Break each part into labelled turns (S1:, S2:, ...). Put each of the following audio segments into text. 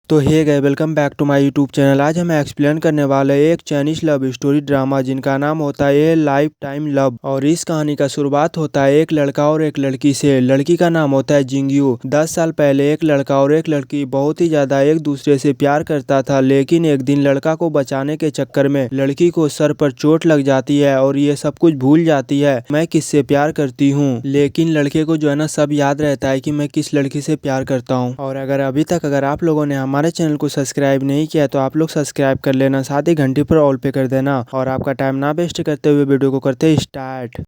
S1: तो hey guys welcome back to my YouTube channel. आज हम एक्सप्लेन करने वाले एक चाइनीज लव स्टोरी ड्रामा जिनका नाम होता है ए लाइफ टाइम लव। और इस कहानी का शुरुआत होता है एक लड़का और एक लड़की से। लड़की का नाम होता है जिंगयू। 10 साल पहले एक लड़का और एक लड़की बहुत ही ज्यादा एक दूसरे से प्यार करता था, लेकिन एक दिन लड़का को बचाने के चक्कर में लड़की को सर पर चोट लग जाती है और ये सब कुछ भूल जाती है मैं किससे प्यार करती हूँ। लेकिन लड़के को जो है ना सब याद रहता है कि मैं किस लड़की से प्यार करता हूँ। और अभी तक आप लोगों ने हमारे चैनल को सब्सक्राइब नहीं किया तो आप लोग सब्सक्राइब कर लेना, साथ ही घंटी पर ऑल पे कर देना। और आपका टाइम ना वेस्ट करते हुए वीडियो को करते स्टार्ट।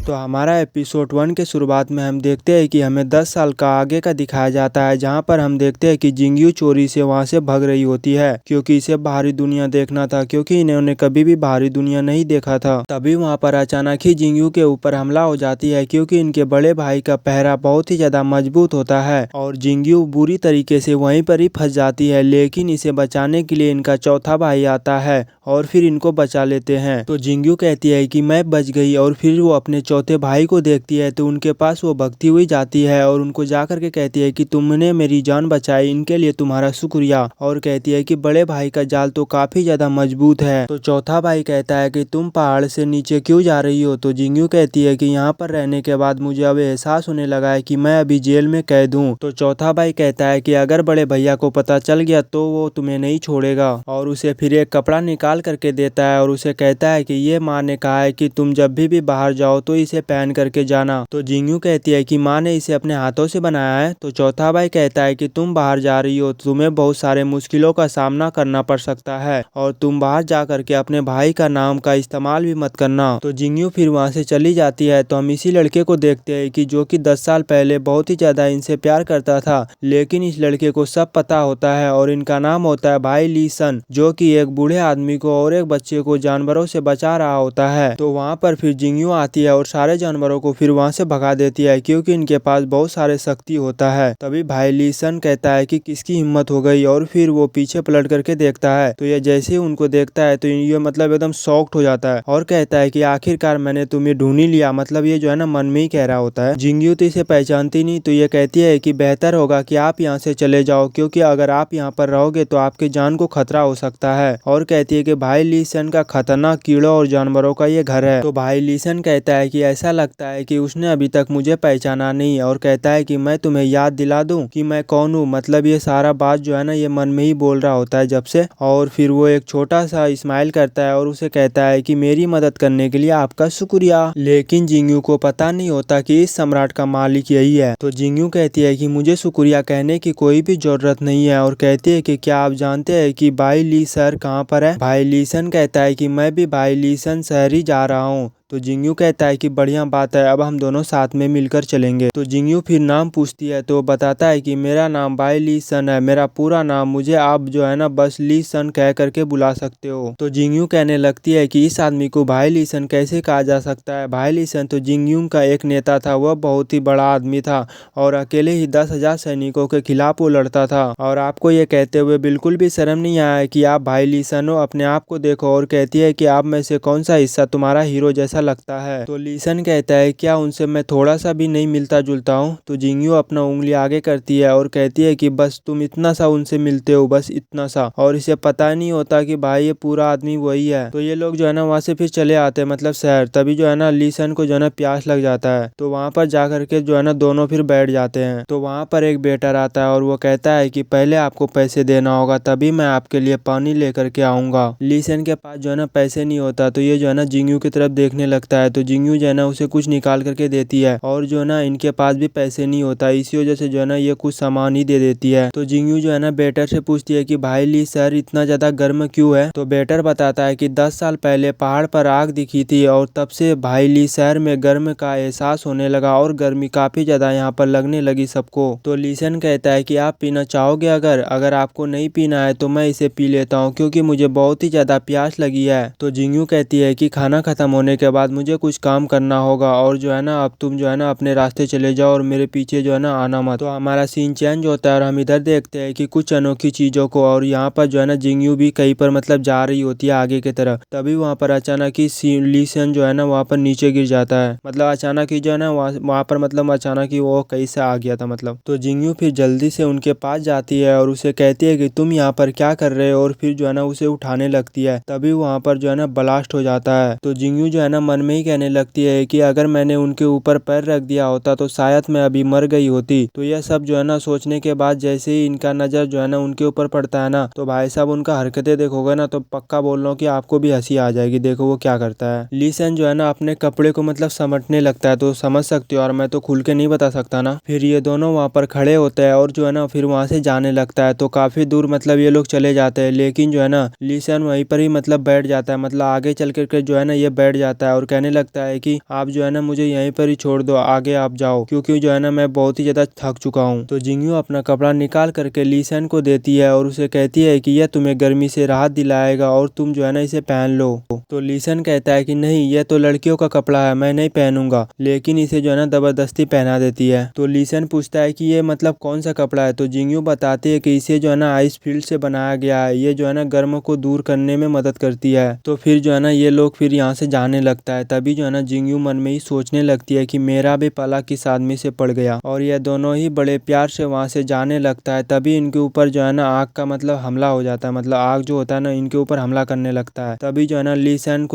S1: तो हमारा एपिसोड 1 के शुरुआत में हम देखते हैं कि हमें 10 साल का आगे का दिखाया जाता है, जहां पर हम देखते हैं कि जिंगयू चोरी से वहां से भाग रही होती है क्योंकि इसे बाहरी दुनिया देखना था, क्योंकि इन्होंने कभी भी बाहरी दुनिया नहीं देखा था। तभी वहां पर अचानक ही जिंगयू के ऊपर हमला हो जाती है क्योंकि इनके बड़े भाई का पहरा बहुत ही ज्यादा मजबूत होता है और जिंगयू बुरी तरीके से वहीं पर ही फंस जाती है। लेकिन इसे बचाने के लिए इनका चौथा भाई आता है और फिर इनको बचा लेते हैं। तो जिंगयू कहती है कि मैं बच गई और फिर वो अपने चौथे भाई को देखती है तो उनके पास वो भगती हुई जाती है और उनको जाकर के कहती है कि तुमने मेरी जान बचाई, इनके लिए तुम्हारा शुक्रिया। और कहती है कि बड़े भाई का जाल तो काफी ज्यादा मजबूत है। तो चौथा भाई कहता है कि तुम पहाड़ से नीचे क्यों जा रही हो। तो जिंगयू कहती है कि यहाँ पर रहने के बाद मुझे अब एहसास होने लगा है कि मैं अभी जेल में कैद हूँ। तो चौथा भाई कहता है कि अगर बड़े भैया को पता चल गया तो वो तुम्हें नहीं छोड़ेगा और उसे फिर एक कपड़ा निकाल करके देता है और उसे कहता है कि ये माँ ने कहा है कि तुम जब भी बाहर जाओ तो इसे पहन करके जाना। तो जिंगयू कहती है कि माँ ने इसे अपने हाथों से बनाया है। तो चौथा भाई कहता है कि तुम बाहर जा रही हो, तुम्हें बहुत सारे मुश्किलों का सामना करना पड़ सकता है और तुम बाहर जा करके अपने भाई का नाम का इस्तेमाल भी मत करना। तो जिंगयू फिर वहाँ से चली जाती है। तो हम इसी लड़के को देखते हैं कि जो कि 10 साल पहले बहुत ही ज्यादा इनसे प्यार करता था, लेकिन इस लड़के को सब पता होता है और इनका नाम होता है भाई ली सन, जो कि एक बूढ़े आदमी को और एक बच्चे को जानवरों से बचा रहा होता है। तो वहाँ पर फिर जिंगयू आती है और सारे जानवरों को फिर वहाँ से भगा देती है क्योंकि इनके पास बहुत सारे शक्ति होता है। तभी भाई ली सन कहता है कि किसकी हिम्मत हो गई और फिर वो पीछे पलट करके देखता है। तो ये जैसे ही उनको देखता है तो ये एकदम शॉक्ड हो जाता है और कहता है कि आखिरकार मैंने तुम्हें ढूंढ ही लिया। मतलब ये जो है ना मन में ही कह रहा होता है। जिंगयू तो इसे पहचानती नहीं, तो ये कहती है कि बेहतर होगा कि आप यहाँ से चले जाओ क्योंकि अगर आप यहाँ पर रहोगे तो आपकी जान को खतरा हो सकता है। और कहती है कि भाई ली सन का खतरनाक कीड़ों और जानवरों का ये घर है। तो भाई ली सन कहता है कि ऐसा लगता है कि उसने अभी तक मुझे पहचाना नहीं और कहता है कि मैं तुम्हें याद दिला दूं कि मैं कौन हूँ। मतलब ये सारा बात जो है ना ये मन में ही बोल रहा होता है जब से। और फिर वो एक छोटा सा स्माइल करता है और उसे कहता है कि मेरी मदद करने के लिए आपका शुक्रिया। लेकिन जिंगयू को पता नहीं होता कि इस सम्राट का मालिक यही है। तो जिंगयू कहती है कि मुझे शुक्रिया कहने की कोई भी जरूरत नहीं है और कहती है कि क्या आप जानते हैं कि भाई ली सर कहाँ पर है। भाई ली सन कहता है कि मैं भी भाई ली सन शहर ही जा रहा हूँ। तो जिंगयू कहता है कि बढ़िया बात है, अब हम दोनों साथ में मिलकर चलेंगे। तो जिंगयू फिर नाम पूछती है तो बताता है कि मेरा नाम भाई ली सन है, मेरा पूरा नाम मुझे आप जो है ना बस ली सन कह करके बुला सकते हो। तो जिंगयू कहने लगती है कि इस आदमी को भाई ली सन कैसे कहा जा सकता है। भाई ली सन तो जिंगयू का एक नेता था, वह बहुत ही बड़ा आदमी था और अकेले ही 10,000 सैनिकों के खिलाफ वो लड़ता था। और आपको ये कहते हुए बिल्कुल भी शर्म नहीं आया कि आप भाई ली सन हो, अपने आप को देखो। और कहती है कि आप में से कौन सा हिस्सा तुम्हारा हीरो जैसा लगता है। तो ली सन कहता है क्या उनसे मैं थोड़ा सा भी नहीं मिलता जुलता हूँ। तो जिंगयू अपना उंगली आगे करती है और कहती है कि बस तुम इतना सा उनसे मिलते हो, बस इतना सा। और इसे पता नहीं होता कि भाई ये पूरा आदमी वही है। तो ये लोग जो है ना वहाँ से फिर चले आते हैं, मतलब शहर। तभी जो है ना ली सन को जो है ना प्यास लग जाता है, तो वहाँ पर जा करके जो है ना दोनों फिर बैठ जाते हैं। तो वहाँ पर एक वेटर आता है और वो कहता है कि पहले आपको पैसे देना होगा तभी मैं आपके लिए पानी लेकर के आऊंगा। ली सन के पास जो है ना पैसे नहीं होता, तो ये जो है ना जिंगयू की तरफ देखने लगता है। तो जिंगयू जो है ना उसे कुछ निकाल करके देती है और जो है ना इनके पास भी पैसे नहीं होता, इसी वजह से जो है ना ये कुछ सामान ही दे देती है। तो जिंगयू जो है ना बेटर से पूछती है कि भाई ली सर इतना ज्यादा गर्म क्यों है। तो बेटर बताता है कि 10 साल पहले पहाड़ पर आग दिखी थी और तब से भाई ली शहर में गर्म का एहसास होने लगा और गर्मी काफी ज्यादा यहाँ पर लगने लगी सबको। तो ली सन कहता है कि आप पीना चाहोगे। अगर आपको नहीं पीना है तो मैं इसे पी लेता हूँ क्योंकि मुझे बहुत ही ज्यादा प्यास लगी है। तो जिंगयू कहती है कि खाना खत्म होने के बाद मुझे कुछ काम करना होगा और जो है ना अब तुम जो है ना अपने रास्ते चले जाओ और मेरे पीछे जो है ना आना मत। तो हमारा सीन चेंज होता है और हम इधर देखते हैं कि कुछ अनोखी चीज़ों को, और यहाँ पर जो है ना जिंगयू भी कहीं पर मतलब जा रही होती है आगे की तरफ। तभी वहाँ पर अचानक ही ली सन जो है ना वहाँ पर नीचे गिर जाता है। मतलब अचानक ही जो है ना वहाँ पर मतलब अचानक ही वो कहीं से आ गया था मतलब। तो जिंगयू फिर जल्दी से उनके पास जाती है और उसे कहती है कि तुम यहाँ पर क्या कर रहे हो, और फिर जो है ना उसे उठाने लगती है। तभी वहाँ पर जो है ना ब्लास्ट हो जाता है। तो जिंगयू जो है ना मन में ही कहने लगती है कि अगर मैंने उनके ऊपर पैर रख दिया होता तो शायद मैं अभी मर गई होती। तो यह सब जो है ना सोचने के बाद जैसे ही इनका नजर जो है ना उनके ऊपर पड़ता है ना, तो भाई साहब उनका हरकतें देखोगे ना तो पक्का बोल रहा हूँ कि आपको भी हंसी आ जाएगी। देखो वो क्या करता है। ली सन जो है ना अपने कपड़े को मतलब समेटने लगता है, तो समझ सकते हो, और मैं तो खुल के नहीं बता सकता ना। फिर ये दोनों वहाँ पर खड़े होते हैं और जो है ना फिर वहाँ से जाने लगता है। तो काफी दूर मतलब ये लोग चले जाते हैं, लेकिन जो है ना ली सन वहीं पर ही मतलब बैठ जाता है, मतलब आगे चल कर जो है ना ये बैठ जाता है और कहने लगता है कि आप जो है ना मुझे यहीं पर ही छोड़ दो, आगे आप जाओ, क्योंकि जो है ना मैं बहुत ही ज्यादा थक चुका हूँ। तो जिंगयू अपना कपड़ा निकाल करके ली सन को देती है और उसे कहती है कि यह तुम्हें गर्मी से राहत दिलाएगा और तुम जो है ना इसे पहन लो। तो ली सन कहता है कि नहीं, यह तो लड़कियों का कपड़ा है, मैं नहीं पहनूंगा, लेकिन इसे जो है ना जबरदस्ती पहना देती है। तो ली सन पूछता है कि ये मतलब कौन सा कपड़ा है। तो जिंगयू बताती है कि इसे जो है ना आइस फील्ड से बनाया गया है, ये जो है ना गर्म को दूर करने में मदद करती है। तो फिर जो है ना ये लोग फिर यहाँ से जाने लगता है। तभी जो है ना जिंगयू मन में ही सोचने लगती है कि मेरा भी पला किस आदमी से पड़ गया, और ये दोनों ही बड़े प्यार से वहाँ से जाने लगता है। तभी इनके ऊपर जो है ना आग का मतलब हमला हो जाता है, मतलब आग जो होता है ना इनके ऊपर हमला करने लगता है। तभी जो है ना ली सन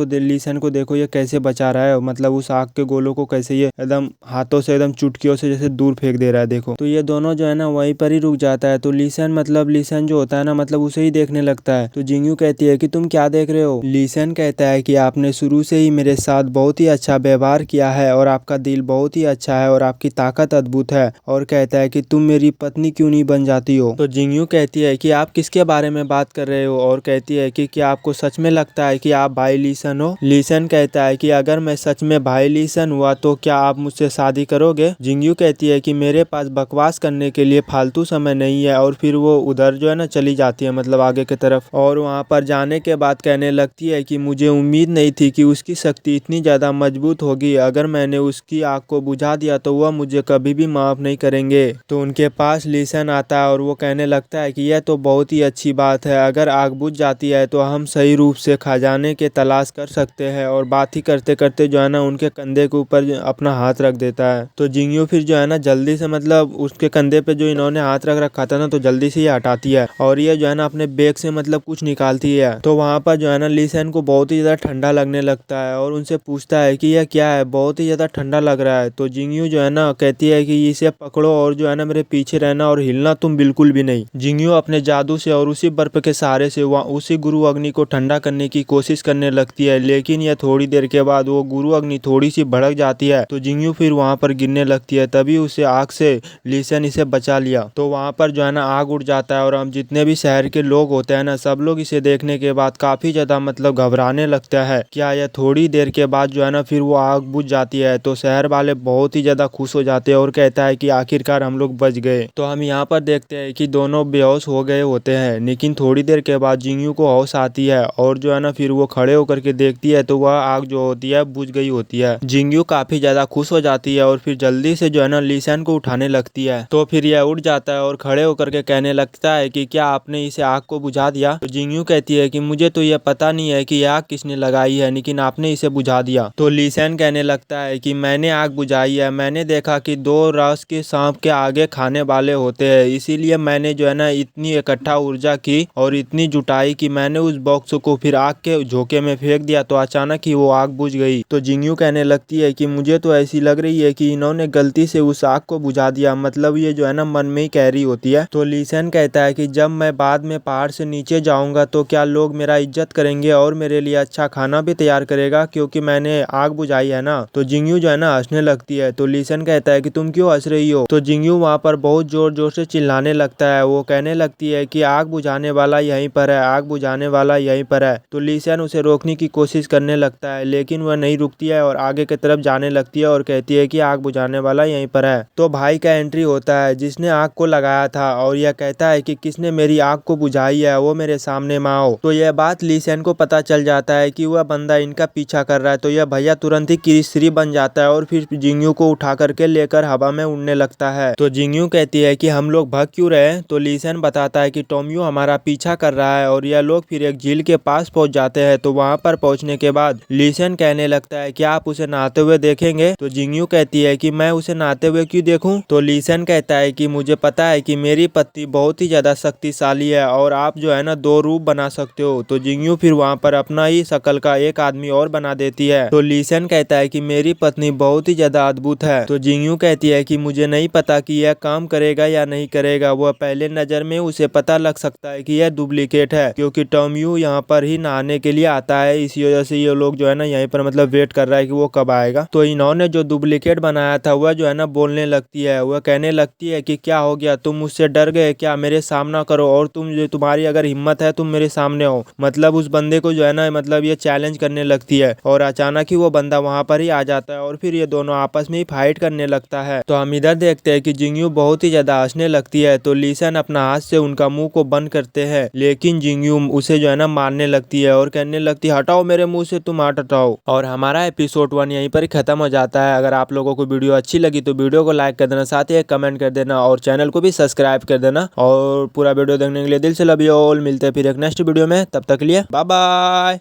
S1: को देखो ये कैसे बचा रहा है, मतलब उस आग के गोलों को कैसे ये एकदम हाथों से एकदम चुटकियों से जैसे दूर फेंक दे रहा है। देखो तो ये दोनों जो है ना वहीं पर ही रुक जाता है। तो ली सन जो होता है ना मतलब उसे ही देखने लगता है। तो जिंगयू कहती है कि तुम क्या देख रहे हो। ली सन कहता है कि आपने शुरू से ही मेरे साथ बहुत ही अच्छा व्यवहार किया है और आपका दिल बहुत ही अच्छा है और आपकी ताकत अद्भुत है, और कहता है कि तुम मेरी पत्नी क्यों नहीं बन जाती हो। तो जिंगयू कहती है कि आप किसके बारे में बात कर रहे हो, और कहती है कि क्या आपको सच में लगता है कि आप भाई ली सन हो। ली सन कहता है कि अगर मैं सच में भाई ली सन हुआ तो क्या आप मुझसे शादी करोगे। जिंगयू कहती है कि मेरे पास बकवास करने के लिए फालतू समय नहीं है, और फिर वो उधर जो है ना चली जाती है मतलब आगे की तरफ। और वहाँ पर जाने के बाद कहने लगती है कि मुझे उम्मीद नहीं थी कि उसकी शक्ति इतनी ज्यादा मजबूत होगी, अगर मैंने उसकी आग को बुझा दिया तो वह मुझे कभी भी माफ नहीं करेंगे। तो उनके पास ली सन आता है और वो कहने लगता है कि यह तो बहुत ही अच्छी बात है, अगर आग बुझ जाती है तो हम सही रूप से खजाने के तलाश कर सकते हैं। और बात ही करते करते जो है ना उनके कंधे के ऊपर अपना हाथ रख देता है। तो जिंगयू फिर जो है ना जल्दी से मतलब उसके कंधे पे जो इन्होंने हाथ रख रखा था ना तो जल्दी से ये हटाती है, और ये जो है ना अपने बैग से मतलब कुछ निकालती है। तो वहाँ पर जो है ना ली सन को बहुत ही ज्यादा ठंडा लगने लगता है और उनसे पूछता है कि यह क्या है, बहुत ही ज्यादा ठंडा लग रहा है। तो जिंगयू जो है ना कहती है कि इसे पकड़ो और जो है ना मेरे पीछे रहना और हिलना तुम बिल्कुल भी नहीं। जिंगयू अपने जादू से और उसी बर्फ के सहारे से उसी गुरु अग्नि को ठंडा करने की कोशिश करने लगती है, लेकिन यह थोड़ी देर के बाद वो गुरु अग्नि थोड़ी सी भड़क जाती है। तो जिंगयू फिर वहाँ पर गिरने लगती है। तभी उसे आग से ली सन इसे बचा लिया। तो वहाँ पर जो है ना आग उड़ जाता है और हम जितने भी शहर के लोग होते हैं ना सब लोग इसे देखने के बाद काफी ज्यादा मतलब घबराने लगता है। क्या यह थोड़ी देर के बाद जो है ना फिर वो आग बुझ जाती है। तो शहर वाले बहुत ही ज्यादा खुश हो जाते हैं और कहता है कि आखिरकार हम लोग बच गए। तो हम यहाँ पर देखते हैं कि दोनों बेहोश हो गए होते हैं, लेकिन थोड़ी देर के बाद जिंगयू को होश आती है और जो है ना फिर वो खड़े होकर के देखती है तो वह आग जो होती है बुझ गई होती है। जिंगयू काफी ज्यादा खुश हो जाती है और फिर जल्दी से जो है ना ली सन को उठाने लगती है। तो फिर यह उठ जाता है और खड़े होकर के कहने लगता है कि क्या आपने इसे आग को बुझा दिया। तो जिंगयू कहती है कि मुझे तो यह पता नहीं है कि यह आग किसने लगाई है, लेकिन आपने इसे बुझा दिया। तो ली सन कहने लगता है कि मैंने आग बुझाई है, मैंने देखा कि दो रस के सांप के आगे खाने वाले होते हैं, इसीलिए मैंने जो है ना इतनी इकट्ठा ऊर्जा की और इतनी जुटाई कि मैंने उस बॉक्स को फिर आग के झोंके में फेंक दिया, तो अचानक ही वो आग बुझ गई। तो जिंगयू कहने लगती है कि मुझे तो ऐसी लग रही है कि इन्होंने गलती से उस आग को बुझा दिया, मतलब ये जो है ना मन में ही कह रही होती है। तो ली सन कहता है कि जब मैं बाद में पहाड़ से नीचे जाऊंगा तो क्या लोग मेरा इज्जत करेंगे और मेरे लिए अच्छा खाना भी तैयार करेगा, क्योंकि मैंने आग बुझाई है ना। तो जिंगयू जो है ना हंसने लगती है। तो ली सन कहता है कि तुम क्यों हंस रही हो। तो जिंगयू वहाँ पर बहुत जोर जोर से चिल्लाने लगता है। वो कहने लगती है कि आग बुझाने वाला यहीं पर है, आग बुझाने वाला यहीं पर है। तो ली सन उसे रोकने की कोशिश करने लगता है, लेकिन वह नहीं रुकती है और आगे की तरफ जाने लगती है और कहती है कि आग बुझाने वाला यहीं पर है। तो भाई का एंट्री होता है जिसने आग को लगाया था, और यह कहता है कि किसने मेरी आग को बुझाई है वो मेरे सामने में आओ। तो यह बात ली सन को पता चल जाता है कि वह बंदा इनका पीछा कर रहा है। तो यह भैया तुरंत ही केसरी बन जाता है और फिर जिंगयू को उठा करके लेकर हवा में उड़ने लगता है। तो जिंगयू कहती है कि हम लोग भाग क्यों रहे। तो ली शन बताता है कि टोमियो हमारा पीछा कर रहा है और यह लोग फिर एक झील के पास पहुंच जाते हैं। तो वहां पर पहुंचने के बाद ली शन कहने लगता है कि आप उसे नहाते हुए देखेंगे। तो जिंगयू कहती है कि मैं उसे नहाते हुए क्यों देखूं। तो ली शन कहता है कि मुझे पता है कि मेरी पत्नी बहुत ही ज्यादा शक्तिशाली है और आप जो है ना 2 रूप बना सकते हो। तो जिंगयू फिर वहां पर अपना ही शकल का एक आदमी और बना देती है। तो ली शन कहता है कि मेरी पत्नी बहुत ही ज्यादा अद्भुत है। तो जिंगयू कहती है कि मुझे नहीं पता कि यह काम करेगा या नहीं करेगा। वह पहले नजर में उसे पता लग सकता है कि यह डुप्लीकेट है, क्योंकि टोमियो यहाँ पर ही नहाने के लिए आता है। इसी वजह से ये लोग जो है ना यहीं पर मतलब वेट कर रहा है कि वो कब आएगा। तो इन्होंने जो डुप्लीकेट बनाया था वह जो है ना बोलने लगती है। वह कहने लगती है कि क्या हो गया, तुम मुझसे डर गए क्या, मेरे सामना करो और तुम्हारी अगर हिम्मत है तुम मेरे सामने हो। मतलब उस बंदे को जो है ना मतलब ये चैलेंज करने लगती है और अचानक ही वो बंदा वहां पर ही आ जाता है और फिर ये दोनों आपस में ही फाइट करने लगता है। तो हम इधर देखते हैं कि जिंगयू बहुत ही ज्यादा हंसने लगती है। तो ली शन अपना हाथ से उनका मुंह को बंद करते हैं, लेकिन जिंगयू उसे जो है ना मारने लगती है और कहने लगती है हटाओ मेरे मुंह से, तुम हटाओ। और हमारा एपिसोड 1 यहीं पर ही खत्म हो जाता है। अगर आप लोगों को वीडियो अच्छी लगी तो वीडियो को लाइक कर देना, साथ ही एक कमेंट कर देना और चैनल को भी सब्सक्राइब कर देना। और पूरा वीडियो देखने के लिए दिल से लव यू ऑल। मिलते हैं फिर एक नेक्स्ट वीडियो में, तब तक के लिए बाय बाय।